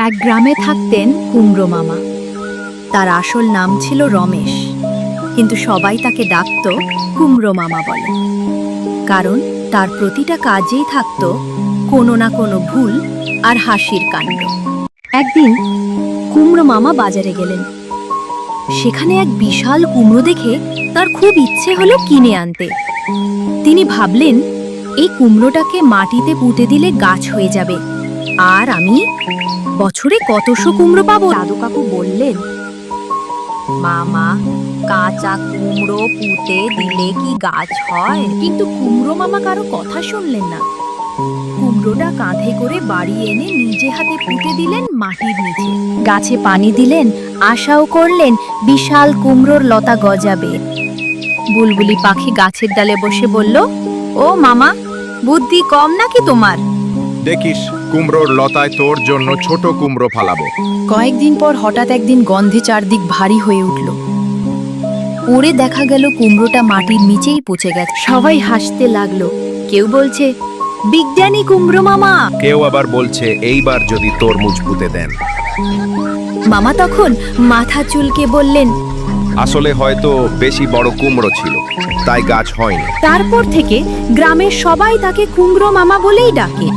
এক গ্রামে থাকতেন কুমড়ো মামা। তার আসল নাম ছিল রমেশ, কিন্তু সবাই তাকে ডাকত কুমড়ো মামা বলে, কারণ তার প্রতিটা কাজেই থাকত কোনো না কোনো ভুল আর হাসির কাণ্ড। একদিন কুমড়ো মামা বাজারে গেলেন। সেখানে এক বিশাল কুমড়ো দেখে তার খুব ইচ্ছে হলো কিনে আনতে। তিনি ভাবলেন, এই কুমড়োটাকে মাটিতে পুঁতে দিলে গাছ হয়ে যাবে, আর আমি বছরে কতশো কুমড়ো পাবো। দাদু কাকু বললেন, মামা, কাঁচা কুমড়ো পুঁতে দিলে কি গাছ হয়? কিন্তু কুমড়ো মামা কারো কথা শুনলেন না। কুমড়োটা কাঁধে করে বাড়ি এনে নিজে হাতে পুঁতে দিলেন মাটির নিচে। গাছে পানি দিলেন, আশাও করলেন বিশাল কুমড়োর লতা গজাবে। বুলবুলি পাখি গাছের ডালে বসে বলল, ও মামা, বুদ্ধি কম নাকি তোমার? দেখিস, কুমড়োর লতায় তোর জন্য ছোট কুমড়ো ফালাবো। কয়েকদিন পর হঠাৎ একদিন গন্ধে চারদিক ভারী হয়ে উঠল। ওরে দেখা গেল কুমড়োটা মাটির নিচেই পচে গেছে। সবাই হাসতে লাগলো। কেউ বলছে, বিজ্ঞানী কুমড়ো মামা। কেউ আবার বলছে, এইবার যদি তরমুজ পুঁতে দেন। মামা তখন মাথা চুলকে বললেন, আসলে হয়তো বেশি বড় কুমড়ো ছিল, তাই গাছ হয়নি। তারপর থেকে গ্রামের সবাই তাকে কুমড়ো মামা বলেই ডাকে।